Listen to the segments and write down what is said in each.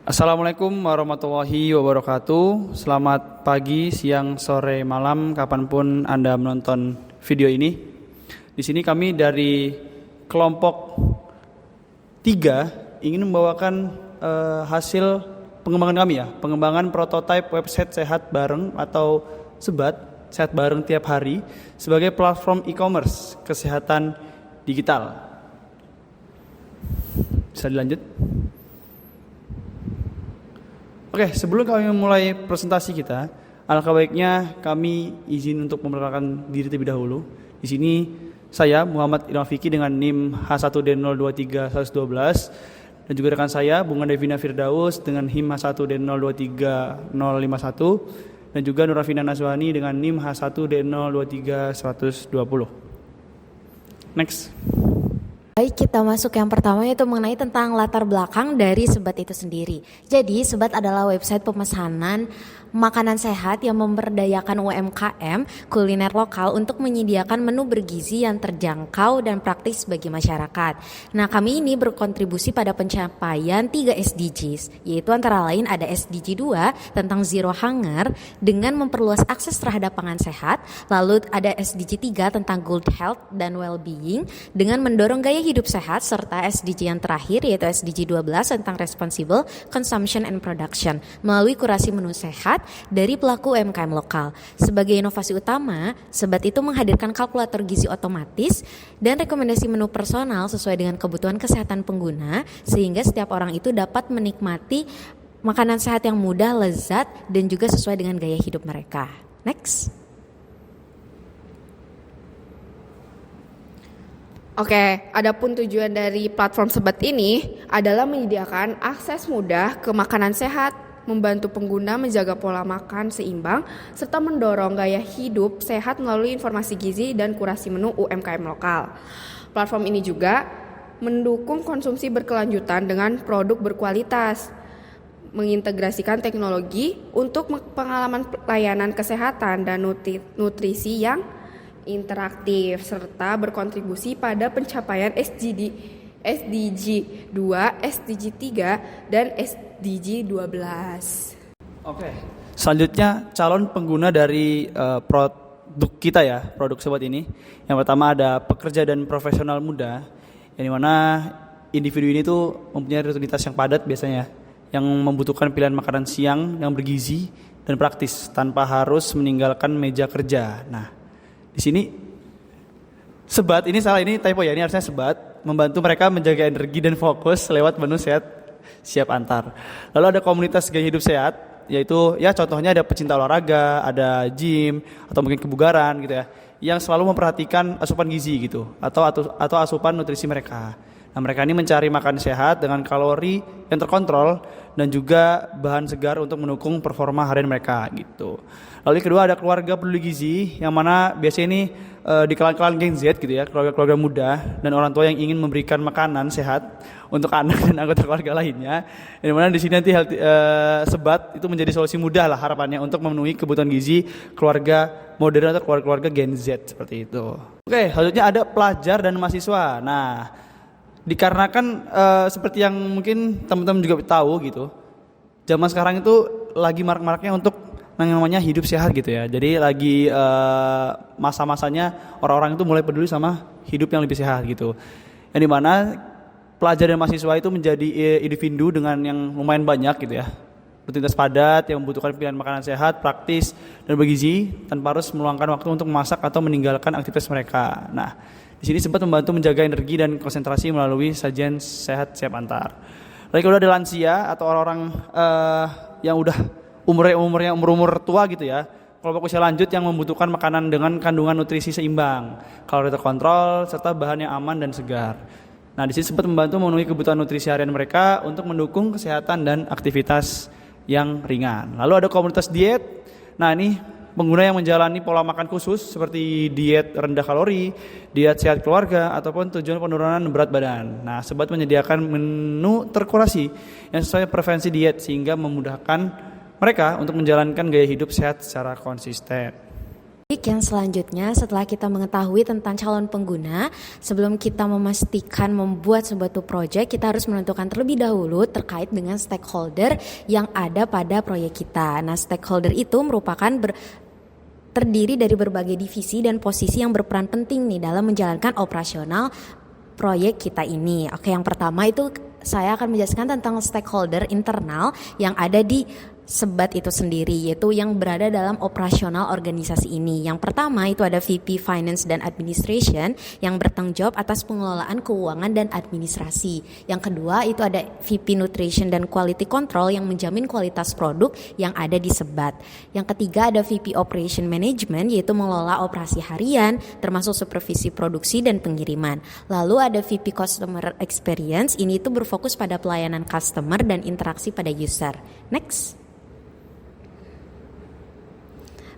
Assalamualaikum warahmatullahi wabarakatuh. Selamat pagi, siang, sore, malam, kapanpun Anda menonton video ini. Di sini kami dari kelompok 3 ingin membawakan hasil pengembangan kami ya, pengembangan prototipe website sehat bareng atau sebat, sehat bareng tiap hari sebagai platform e-commerce kesehatan digital. Bisa dilanjut? Oke, sebelum kami memulai presentasi kita, alangkah baiknya kami izin untuk memperkenalkan diri terlebih dahulu. Di sini saya Muhammad Ilham Fikri dengan NIM H1D023112 dan juga rekan saya Bunga Devina Firdaus dengan NIM H1D023051 dan juga Nurafina Nazwani dengan NIM H1D023120. Next. Baik, kita masuk yang pertama yaitu mengenai tentang latar belakang dari Sebat itu sendiri. Jadi, Sebat adalah website pemesanan makanan sehat yang memberdayakan UMKM kuliner lokal untuk menyediakan menu bergizi yang terjangkau dan praktis bagi masyarakat. Nah, kami ini berkontribusi pada pencapaian 3 SDGs, yaitu antara lain ada SDG 2 tentang Zero Hunger dengan memperluas akses terhadap pangan sehat, lalu ada SDG 3 tentang Good Health dan Well-being dengan mendorong gaya hidup sehat, serta SDG yang terakhir yaitu SDG 12 tentang Responsible Consumption and Production melalui kurasi menu sehat dari pelaku UMKM lokal. Sebagai inovasi utama, Sebat itu menghadirkan kalkulator gizi otomatis dan rekomendasi menu personal sesuai dengan kebutuhan kesehatan pengguna sehingga setiap orang itu dapat menikmati makanan sehat yang mudah, lezat, dan juga sesuai dengan gaya hidup mereka. Next. Oke, adapun tujuan dari platform Sebat ini adalah menyediakan akses mudah ke makanan sehat, membantu pengguna menjaga pola makan seimbang, serta mendorong gaya hidup sehat melalui informasi gizi dan kurasi menu UMKM lokal. Platform ini juga mendukung konsumsi berkelanjutan dengan produk berkualitas, mengintegrasikan teknologi untuk pengalaman pelayanan kesehatan dan nutrisi yang interaktif, serta berkontribusi pada pencapaian SDG 2, SDG 3, dan SDG 12. Oke. Selanjutnya calon pengguna dari produk kita ya, produk Sebat ini. Yang pertama ada pekerja dan profesional muda, yang dimana individu ini tuh mempunyai rutinitas yang padat biasanya, yang membutuhkan pilihan makanan siang yang bergizi dan praktis tanpa harus meninggalkan meja kerja. Nah, di sini Sebat ini salah, ini typo ya, ini harusnya Sebat membantu mereka menjaga energi dan fokus lewat menu sehat siap antar. Lalu ada komunitas gaya hidup sehat, yaitu ya contohnya ada pecinta olahraga, ada gym atau mungkin kebugaran gitu ya, yang selalu memperhatikan asupan gizi gitu atau asupan nutrisi mereka. Nah, mereka ini mencari makan sehat dengan kalori yang terkontrol dan juga bahan segar untuk mendukung performa harian mereka gitu. Lalu kedua ada keluarga peduli gizi, yang mana biasanya ini di kalangan Gen Z gitu ya, keluarga-keluarga muda dan orang tua yang ingin memberikan makanan sehat untuk anak dan anggota keluarga lainnya. Yang mana di sini nanti Sebat itu menjadi solusi mudah lah harapannya untuk memenuhi kebutuhan gizi keluarga modern atau keluarga Gen Z seperti itu. Oke, selanjutnya ada pelajar dan mahasiswa. Nah, dikarenakan seperti yang mungkin teman-teman juga tahu gitu, zaman sekarang itu lagi marak-maraknya untuk namanya hidup sehat gitu ya. Jadi lagi masa-masanya orang-orang itu mulai peduli sama hidup yang lebih sehat gitu. Yang dimana pelajar dan mahasiswa itu menjadi individu dengan yang lumayan banyak gitu ya, rutinitas padat yang membutuhkan pilihan makanan sehat, praktis, dan bergizi tanpa harus meluangkan waktu untuk memasak atau meninggalkan aktivitas mereka. Nah, di sini sempat membantu menjaga energi dan konsentrasi melalui sajian sehat siap antar. Lalu kalau ada lansia atau orang-orang yang udah umur tua gitu ya, kelompok usia lanjut yang membutuhkan makanan dengan kandungan nutrisi seimbang, kalori terkontrol, serta bahan yang aman dan segar. Nah, di sini sempat membantu memenuhi kebutuhan nutrisi harian mereka untuk mendukung kesehatan dan aktivitas yang ringan. Lalu ada komunitas diet. Nah, ini pengguna yang menjalani pola makan khusus seperti diet rendah kalori, diet sehat keluarga, ataupun tujuan penurunan berat badan. Nah, Sebat menyediakan menu terkurasi yang sesuai preferensi diet sehingga memudahkan mereka untuk menjalankan gaya hidup sehat secara konsisten. Yang selanjutnya, setelah kita mengetahui tentang calon pengguna, sebelum kita memastikan membuat suatu proyek, kita harus menentukan terlebih dahulu terkait dengan stakeholder yang ada pada proyek kita. Nah, stakeholder itu merupakan terdiri dari berbagai divisi dan posisi yang berperan penting nih dalam menjalankan operasional proyek kita ini. Oke, yang pertama itu saya akan menjelaskan tentang stakeholder internal yang ada di Sebat itu sendiri, yaitu yang berada dalam operasional organisasi ini. Yang pertama itu ada VP Finance dan Administration yang bertanggung jawab atas pengelolaan keuangan dan administrasi. Yang kedua itu ada VP Nutrition dan Quality Control yang menjamin kualitas produk yang ada di Sebat. Yang ketiga ada VP Operation Management, yaitu mengelola operasi harian termasuk supervisi produksi dan pengiriman. Lalu ada VP Customer Experience, ini itu berfokus pada pelayanan customer dan interaksi pada user. Next.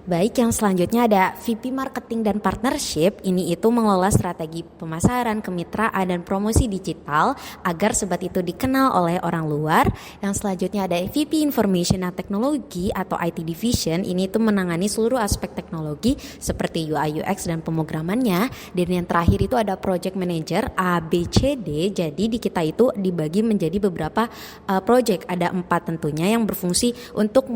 Baik, yang selanjutnya ada VP Marketing dan Partnership. Ini itu mengelola strategi pemasaran, kemitraan, dan promosi digital agar Sebat itu dikenal oleh orang luar. Yang selanjutnya ada VP Information and Technology atau IT Division. Ini itu menangani seluruh aspek teknologi seperti UI UX dan pemrogramannya. Dan yang terakhir itu ada Project Manager ABCD. Jadi di kita itu dibagi menjadi beberapa project. Ada 4 tentunya yang berfungsi untuk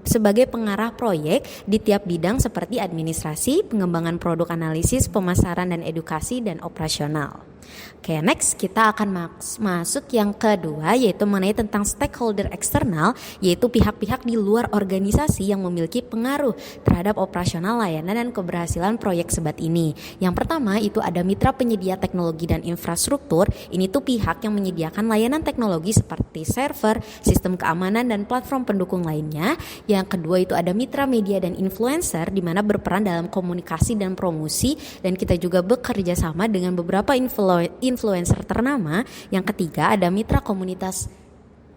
sebagai pengarah proyek di tiap bidang seperti administrasi, pengembangan produk analisis, pemasaran dan edukasi, dan operasional. Oke, next kita akan masuk yang kedua, yaitu mengenai tentang stakeholder eksternal, yaitu pihak-pihak di luar organisasi yang memiliki pengaruh terhadap operasional layanan dan keberhasilan proyek Sebat ini. Yang pertama itu ada mitra penyedia teknologi dan infrastruktur. Ini tuh pihak yang menyediakan layanan teknologi seperti server, sistem keamanan, dan platform pendukung lainnya. Yang kedua itu ada mitra media dan influencer, di mana berperan dalam komunikasi dan promosi, dan kita juga bekerja sama dengan beberapa influencer ternama. Yang ketiga ada mitra komunitas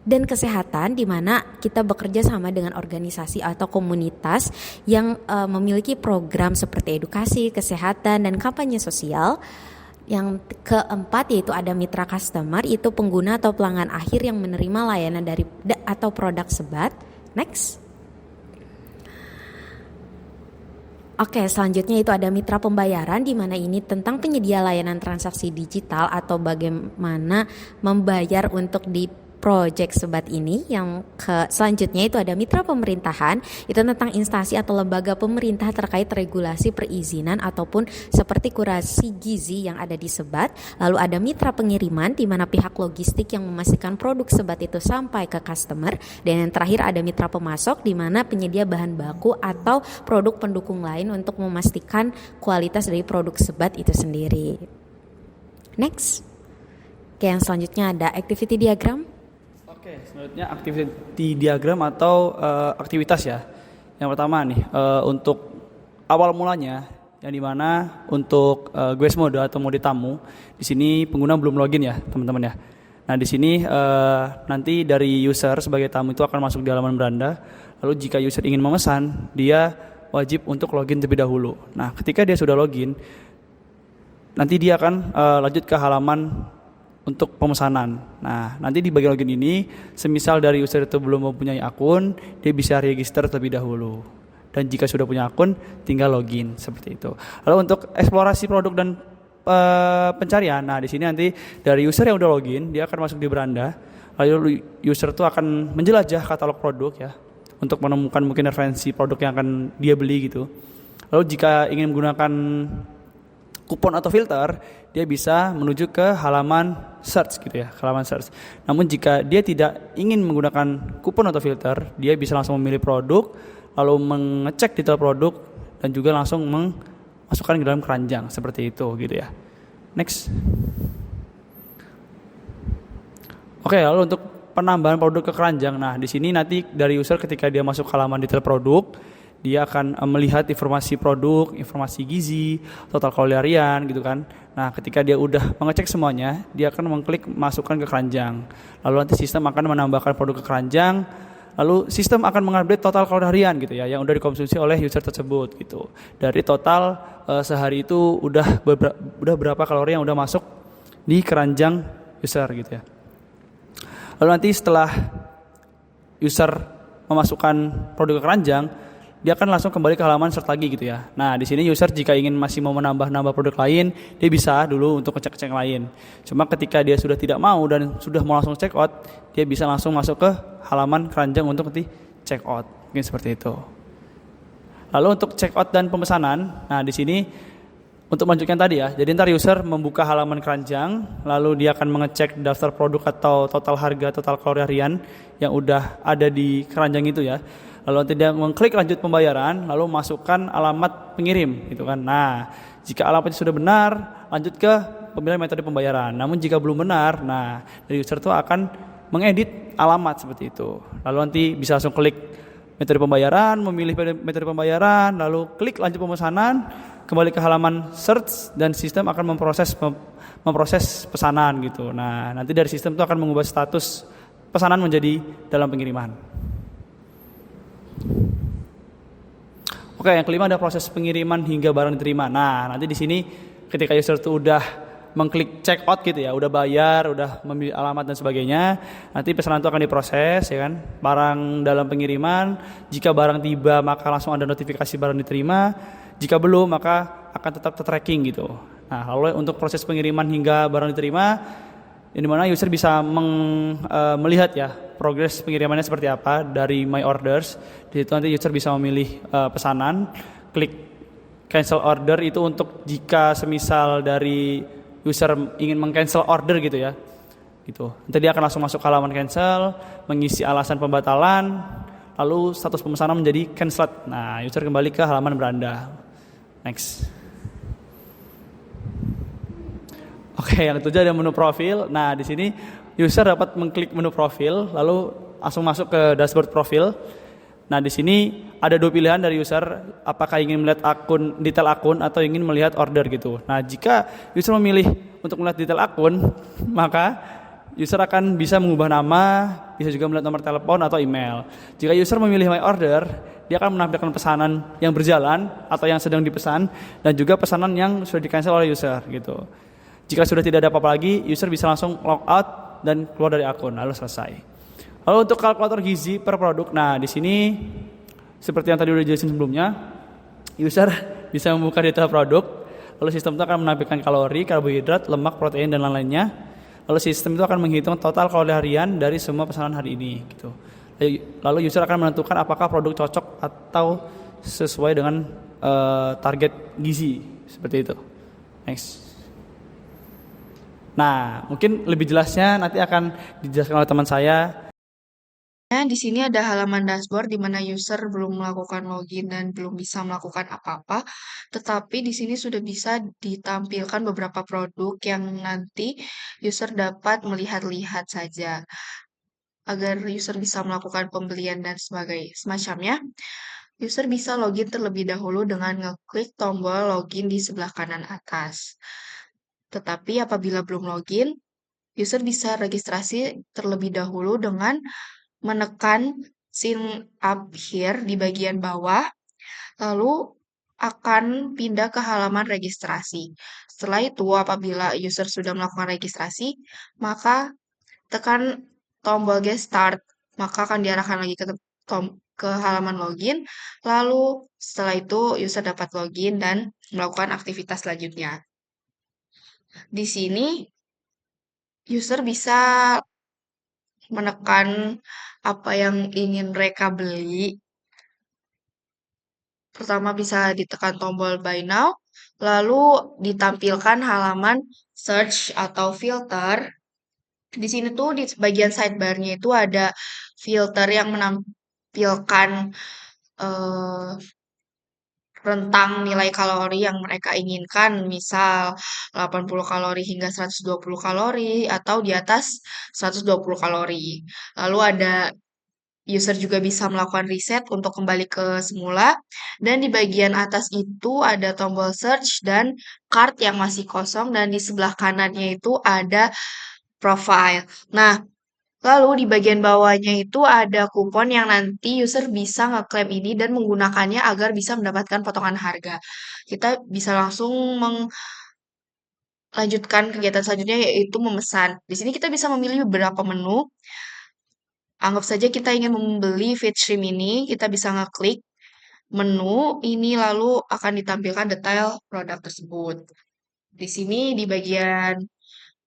dan kesehatan, di mana kita bekerja sama dengan organisasi atau komunitas yang memiliki program seperti edukasi, kesehatan, dan kampanye sosial. Yang keempat yaitu ada mitra customer, itu pengguna atau pelanggan akhir yang menerima layanan dari atau produk Sebat. Next. Oke, selanjutnya itu ada mitra pembayaran, di mana ini tentang penyedia layanan transaksi digital atau bagaimana membayar untuk di project Sebat ini. Yang selanjutnya itu ada mitra pemerintahan, itu tentang instansi atau lembaga pemerintah terkait regulasi perizinan ataupun seperti kurasi gizi yang ada di Sebat. Lalu ada mitra pengiriman, di mana pihak logistik yang memastikan produk Sebat itu sampai ke customer. Dan yang terakhir ada mitra pemasok, di mana penyedia bahan baku atau produk pendukung lain untuk memastikan kualitas dari produk Sebat itu sendiri. Next. Oke, yang selanjutnya ada activity diagram. Oke, selanjutnya activity diagram atau aktivitas ya. Yang pertama nih, untuk awal mulanya, yang dimana untuk guest mode atau mode tamu, di sini pengguna belum login ya teman-teman ya. Nah di sini nanti dari user sebagai tamu itu akan masuk di halaman beranda. Lalu jika user ingin memesan, dia wajib untuk login terlebih dahulu. Nah ketika dia sudah login, nanti dia akan lanjut ke halaman untuk pemesanan. Nah, nanti di bagian login ini, semisal dari user itu belum mempunyai akun, dia bisa register terlebih dahulu. Dan jika sudah punya akun, tinggal login seperti itu. Lalu untuk eksplorasi produk dan pencarian, nah di sini nanti dari user yang udah login, dia akan masuk di beranda. Lalu user itu akan menjelajah katalog produk ya, untuk menemukan mungkin referensi produk yang akan dia beli gitu. Lalu jika ingin menggunakan kupon atau filter, dia bisa menuju ke halaman search gitu ya, halaman search. Namun jika dia tidak ingin menggunakan kupon atau filter, dia bisa langsung memilih produk, lalu mengecek detail produk, dan juga langsung memasukkan ke dalam keranjang seperti itu gitu ya. Next. Oke, lalu untuk penambahan produk ke keranjang. Nah, di sini nanti dari user ketika dia masuk halaman detail produk, dia akan melihat informasi produk, informasi gizi, total kalori harian gitu kan. Nah ketika dia udah mengecek semuanya, dia akan mengklik masukkan ke keranjang. Lalu nanti sistem akan menambahkan produk ke keranjang. Lalu sistem akan mengupdate total kalori harian gitu ya, yang udah dikonsumsi oleh user tersebut gitu. Dari total sehari itu udah berapa kalori yang udah masuk di keranjang user gitu ya. Lalu nanti setelah user memasukkan produk ke keranjang, dia akan langsung kembali ke halaman search lagi gitu ya. Nah, di sini user jika ingin masih mau menambah-nambah produk lain, dia bisa dulu untuk ngecek-ngecek yang lain. Cuma ketika dia sudah tidak mau dan sudah mau langsung check out, dia bisa langsung masuk ke halaman keranjang untuk nanti check out. Mungkin seperti itu. Lalu untuk check out dan pemesanan, nah di sini untuk melanjutkan tadi ya, jadi ntar user membuka halaman keranjang, lalu dia akan mengecek daftar produk atau total harga, total kalori harian yang udah ada di keranjang itu ya. Lalu nanti dia mengklik lanjut pembayaran, lalu masukkan alamat pengirim gitu kan. Nah, jika alamatnya sudah benar, lanjut ke pemilihan metode pembayaran. Namun jika belum benar, nah dari user itu akan mengedit alamat seperti itu. Lalu nanti bisa langsung klik metode pembayaran, memilih metode pembayaran, lalu klik lanjut pemesanan, kembali ke halaman search dan sistem akan memproses pesanan gitu. Nah, nanti dari sistem itu akan mengubah status pesanan menjadi dalam pengiriman. Oke, yang kelima ada proses pengiriman hingga barang diterima. Nah, nanti di sini ketika user itu udah mengklik check out gitu ya, udah bayar, udah memilih alamat dan sebagainya, nanti pesanan itu akan diproses ya kan. Barang dalam pengiriman, jika barang tiba maka langsung ada notifikasi barang diterima. Jika belum maka akan tetap tracking gitu. Nah, lalu untuk proses pengiriman hingga barang diterima, di mana user bisa melihat ya progres pengirimannya seperti apa dari My Orders. Di situ nanti user bisa memilih pesanan, klik cancel order itu untuk jika semisal dari user ingin meng-cancel order gitu ya. Gitu. Nanti dia akan langsung masuk ke halaman cancel, mengisi alasan pembatalan, lalu status pemesanan menjadi cancelled. Nah, user kembali ke halaman beranda. Next. Oke, yang ketujuh ada menu profil. Nah, di sini user dapat mengklik menu profil, lalu langsung masuk ke dashboard profil. Nah, di sini ada dua pilihan dari user, apakah ingin melihat detail akun atau ingin melihat order gitu. Nah, jika user memilih untuk melihat detail akun, maka user akan bisa mengubah nama, bisa juga melihat nomor telepon atau email. Jika user memilih My Order, dia akan menampilkan pesanan yang berjalan atau yang sedang dipesan dan juga pesanan yang sudah di-cancel oleh user gitu. Jika sudah tidak ada apa-apa lagi, user bisa langsung log out dan keluar dari akun, lalu selesai. Lalu untuk kalkulator gizi per produk, nah di sini seperti yang tadi udah jelasin sebelumnya, user bisa membuka detail produk, lalu sistem itu akan menampilkan kalori, karbohidrat, lemak, protein dan lain-lainnya. Lalu sistem itu akan menghitung total kalori harian dari semua pesanan hari ini gitu. Lalu user akan menentukan apakah produk cocok atau sesuai dengan target gizi seperti itu. Next. Nah, mungkin lebih jelasnya nanti akan dijelaskan oleh teman saya. Di sini ada halaman dashboard di mana user belum melakukan login dan belum bisa melakukan apa-apa, tetapi di sini sudah bisa ditampilkan beberapa produk yang nanti user dapat melihat-lihat saja. Agar user bisa melakukan pembelian dan semacamnya, user bisa login terlebih dahulu dengan ngeklik tombol login di sebelah kanan atas. Tetapi apabila belum login, user bisa registrasi terlebih dahulu dengan menekan sign up here di bagian bawah, lalu akan pindah ke halaman registrasi. Setelah itu, apabila user sudah melakukan registrasi, maka tekan tombol get start, maka akan diarahkan lagi ke halaman login, lalu setelah itu user dapat login dan melakukan aktivitas selanjutnya. Di sini, user bisa menekan apa yang ingin mereka beli. Pertama bisa ditekan tombol buy now, lalu ditampilkan halaman search atau filter. Di sini tuh di bagian sidebar-nya itu ada filter yang menampilkan eh, rentang nilai kalori yang mereka inginkan, misal 80 kalori hingga 120 kalori atau di atas 120 kalori. Lalu ada user juga bisa melakukan reset untuk kembali ke semula. Dan di bagian atas itu ada tombol search dan cart yang masih kosong dan di sebelah kanannya itu ada profile. Nah, lalu di bagian bawahnya itu ada kupon yang nanti user bisa ngeklaim ini dan menggunakannya agar bisa mendapatkan potongan harga. Kita bisa langsung melanjutkan kegiatan selanjutnya yaitu memesan. Di sini kita bisa memilih beberapa menu. Anggap saja kita ingin membeli feed shrimp ini, kita bisa ngeklik menu ini lalu akan ditampilkan detail produk tersebut. Di sini di bagian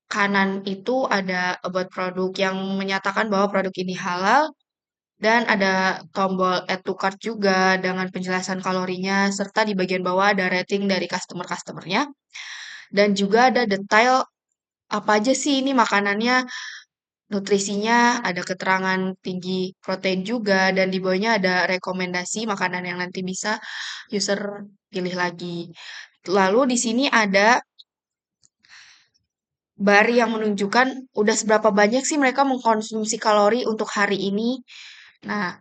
kanan itu ada about produk yang menyatakan bahwa produk ini halal dan ada tombol add to cart juga dengan penjelasan kalorinya serta di bagian bawah ada rating dari customer-customernya dan juga ada detail apa aja sih ini makanannya, nutrisinya, ada keterangan tinggi protein juga dan di bawahnya ada rekomendasi makanan yang nanti bisa user pilih lagi. Lalu di sini ada bar yang menunjukkan udah seberapa banyak sih mereka mengkonsumsi kalori untuk hari ini. Nah,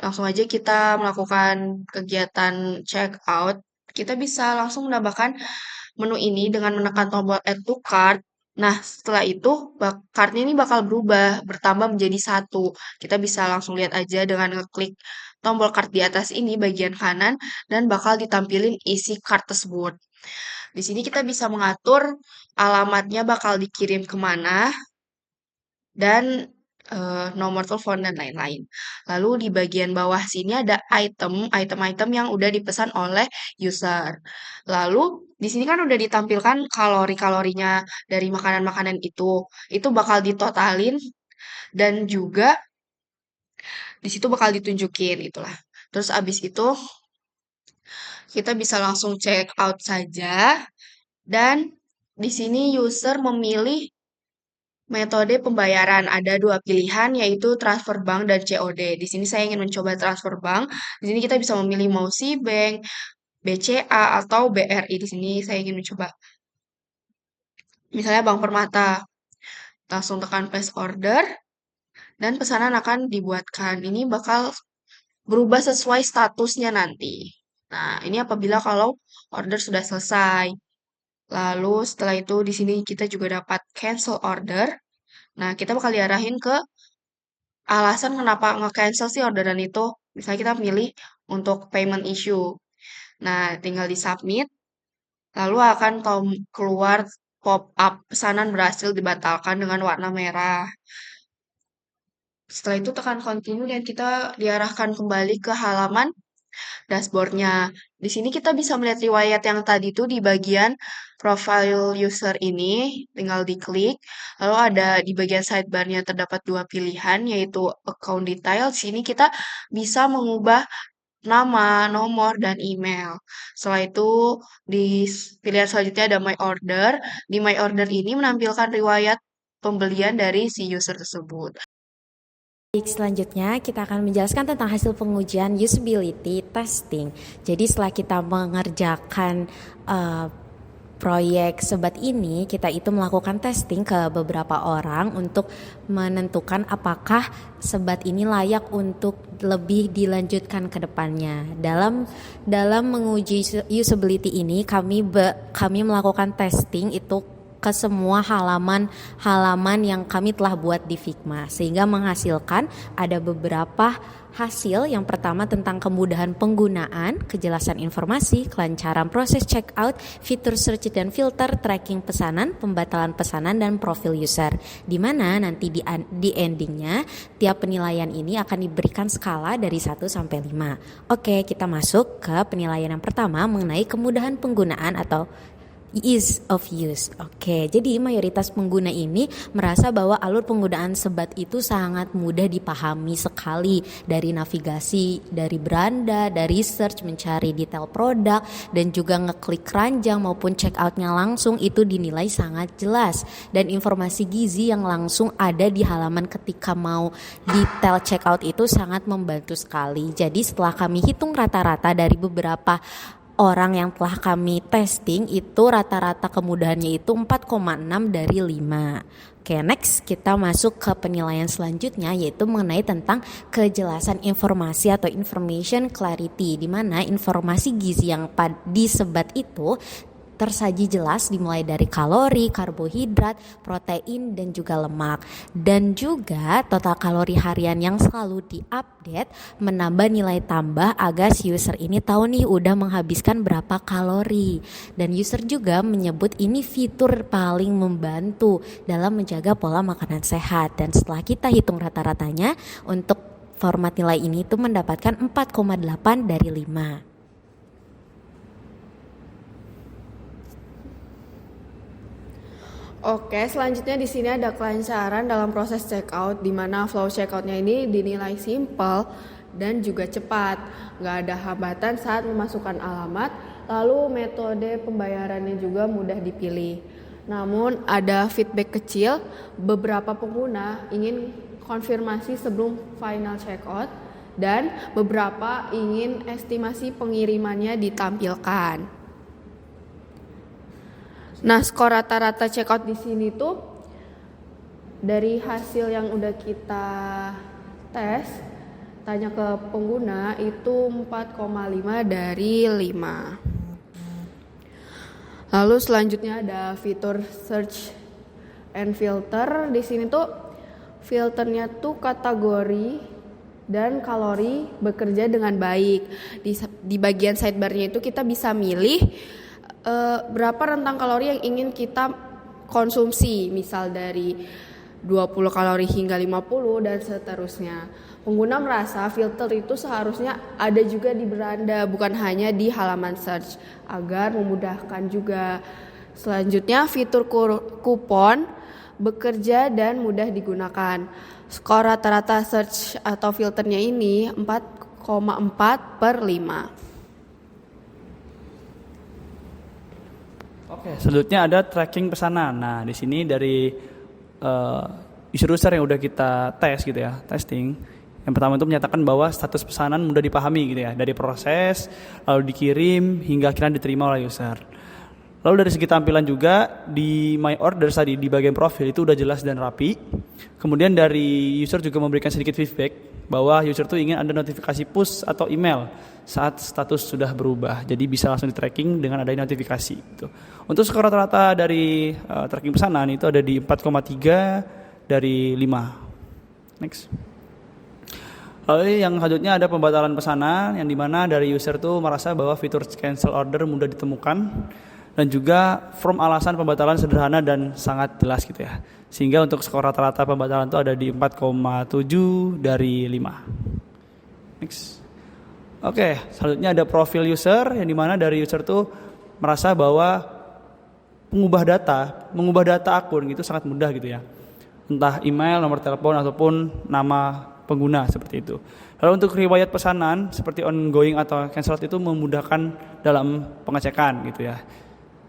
langsung aja kita melakukan kegiatan check out. Kita bisa langsung menambahkan menu ini dengan menekan tombol add to cart. Nah, setelah itu kartnya ini bakal berubah, bertambah menjadi satu. Kita bisa langsung lihat aja dengan ngeklik tombol cart di atas ini bagian kanan dan bakal ditampilin isi cart tersebut. Di sini kita bisa mengatur alamatnya bakal dikirim kemana dan nomor telepon dan lain-lain. Lalu di bagian bawah sini ada item-item yang udah dipesan oleh user. Lalu di sini kan udah ditampilkan kalori-kalorinya dari makanan-makanan itu. Itu bakal ditotalin dan juga di situ bakal ditunjukin itulah. Terus abis itu kita bisa langsung check out saja dan di sini user memilih metode pembayaran. Ada dua pilihan yaitu transfer bank dan COD. Di sini saya ingin mencoba transfer bank. Di sini kita bisa memilih mau Bank, BCA atau BRI. Di sini saya ingin mencoba misalnya Bank Permata. Langsung tekan place order dan pesanan akan dibuatkan. Ini bakal berubah sesuai statusnya nanti. Nah, ini apabila kalau order sudah selesai. Lalu setelah itu di sini kita juga dapat cancel order. Nah, kita bakal diarahin ke alasan kenapa nge-cancel sih orderan itu. Misalnya kita pilih untuk payment issue. Nah, tinggal di submit. Lalu akan keluar pop-up pesanan berhasil dibatalkan dengan warna merah. Setelah itu tekan continue dan kita diarahkan kembali ke halaman dashboardnya. Di sini kita bisa melihat riwayat yang tadi itu di bagian profile user ini, tinggal diklik. Lalu ada di bagian sidebarnya terdapat dua pilihan, yaitu account detail. Di sini kita bisa mengubah nama, nomor, dan email. Setelah itu di pilihan selanjutnya ada my order. Di my order ini menampilkan riwayat pembelian dari si user tersebut. Baik, selanjutnya kita akan menjelaskan tentang hasil pengujian usability testing. Jadi setelah kita mengerjakan proyek Sebat ini, kita itu melakukan testing ke beberapa orang untuk menentukan apakah Sebat ini layak untuk lebih dilanjutkan ke depannya. Dalam menguji usability ini kami melakukan testing itu ke semua halaman yang kami telah buat di Figma, sehingga menghasilkan ada beberapa hasil. Yang pertama tentang kemudahan penggunaan, kejelasan informasi, kelancaran proses checkout, fitur search dan filter, tracking pesanan, pembatalan pesanan, dan profil user. Di mana nanti di endingnya tiap penilaian ini akan diberikan skala dari 1 sampai 5. Oke, kita masuk ke penilaian yang pertama mengenai kemudahan penggunaan atau ease of use. Oke, jadi mayoritas pengguna ini merasa bahwa alur penggunaan Sebat itu sangat mudah dipahami sekali, dari navigasi, dari beranda, dari search mencari detail produk, dan juga ngeklik keranjang maupun check outnya langsung itu dinilai sangat jelas, dan informasi gizi yang langsung ada di halaman ketika mau detail check out itu sangat membantu sekali. Jadi setelah kami hitung rata-rata dari beberapa orang yang telah kami testing, itu rata-rata kemudahannya itu 4,6 dari 5. Oke, next kita masuk ke penilaian selanjutnya, yaitu mengenai tentang kejelasan informasi atau information clarity, di mana informasi gizi yang di Sebat itu tersaji jelas, dimulai dari kalori, karbohidrat, protein, dan juga lemak. Dan juga total kalori harian yang selalu diupdate menambah nilai tambah agar si user ini tahu nih udah menghabiskan berapa kalori. Dan user juga menyebut ini fitur paling membantu dalam menjaga pola makanan sehat. Dan setelah kita hitung rata-ratanya, untuk format nilai ini itu mendapatkan 4,8 dari 5. Oke, selanjutnya di sini ada kelancaran dalam proses checkout, di mana flow checkoutnya ini dinilai simpel dan juga cepat. Nggak ada hambatan saat memasukkan alamat, lalu metode pembayarannya juga mudah dipilih. Namun ada feedback kecil, beberapa pengguna ingin konfirmasi sebelum final checkout dan beberapa ingin estimasi pengirimannya ditampilkan. Nah, skor rata-rata checkout di sini tuh dari hasil yang udah kita tes, tanya ke pengguna itu 4,5 dari 5. Lalu selanjutnya ada fitur search and filter. Di sini tuh filternya tuh kategori dan kalori bekerja dengan baik. Di bagian sidebarnya itu kita bisa milih berapa rentang kalori yang ingin kita konsumsi, misal dari 20 kalori hingga 50 dan seterusnya. Pengguna merasa filter itu seharusnya ada juga di beranda, bukan hanya di halaman search, agar memudahkan juga. Selanjutnya fitur kupon bekerja dan mudah digunakan. Skor rata-rata search atau filternya ini 4,4/5. Oke, selanjutnya ada tracking pesanan. Nah, di sini dari user-user yang udah kita tes gitu ya, testing. Yang pertama itu menyatakan bahwa status pesanan mudah dipahami gitu ya, dari proses, lalu dikirim hingga akhirnya diterima oleh user. Lalu dari segi tampilan juga di My Order tadi di bagian profil itu udah jelas dan rapi. Kemudian dari user juga memberikan sedikit feedback bahwa user tuh ingin ada notifikasi push atau email saat status sudah berubah. Jadi bisa langsung di tracking dengan adanya notifikasi gitu. Untuk skor rata-rata dari tracking pesanan itu ada di 4,3 dari 5. Next. Lalu yang selanjutnya ada pembatalan pesanan yang dimana dari user tuh merasa bahwa fitur cancel order mudah ditemukan dan juga form alasan pembatalan sederhana dan sangat jelas gitu ya. Sehingga untuk skor rata-rata pembatalan itu ada di 4,7 dari 5. Next. Oke, selanjutnya ada profil user yang dimana dari user tuh merasa bahwa mengubah data akun gitu sangat mudah gitu ya. Entah email, nomor telepon ataupun nama pengguna seperti itu. Lalu untuk riwayat pesanan seperti ongoing atau cancel itu memudahkan dalam pengecekan gitu ya.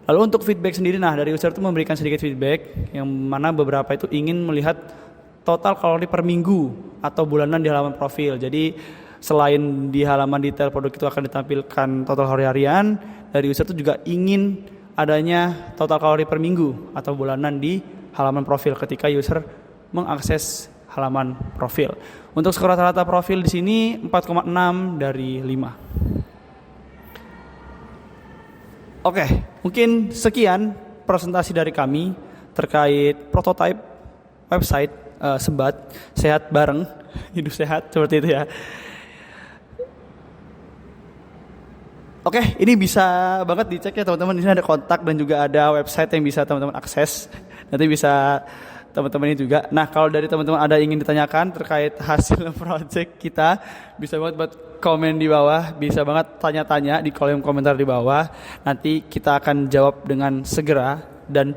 Lalu untuk feedback sendiri, nah dari user itu memberikan sedikit feedback yang mana beberapa itu ingin melihat total kalori per minggu atau bulanan di halaman profil. Jadi selain di halaman detail produk itu akan ditampilkan total kalori harian, dari user itu juga ingin adanya total kalori per minggu atau bulanan di halaman profil ketika user mengakses halaman profil. Untuk skor rata-rata profil di sini 4,6 dari 5. Oke, mungkin sekian presentasi dari kami terkait prototipe website Sebat Sehat Bareng, hidup sehat seperti itu ya. Oke, ini bisa banget dicek ya teman-teman. Di sini ada kontak dan juga ada website yang bisa teman-teman akses. Nanti bisa teman-teman ini juga. Nah, kalau dari teman-teman ada ingin ditanyakan terkait hasil project kita, bisa banget buat komen di bawah, bisa banget tanya-tanya di kolom komentar di bawah. Nanti kita akan jawab dengan segera dan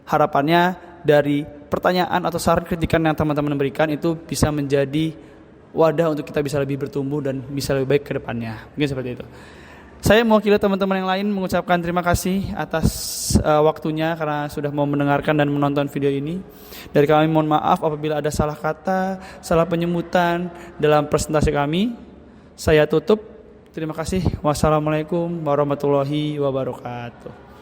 harapannya dari pertanyaan atau saran kritikan yang teman-teman berikan itu bisa menjadi wadah untuk kita bisa lebih bertumbuh dan bisa lebih baik ke depannya. Mungkin seperti itu. Saya mewakili teman-teman yang lain mengucapkan terima kasih atas waktunya karena sudah mau mendengarkan dan menonton video ini. Dari kami mohon maaf apabila ada salah kata, salah penyebutan dalam presentasi kami. Saya tutup. Terima kasih. Wassalamualaikum warahmatullahi wabarakatuh.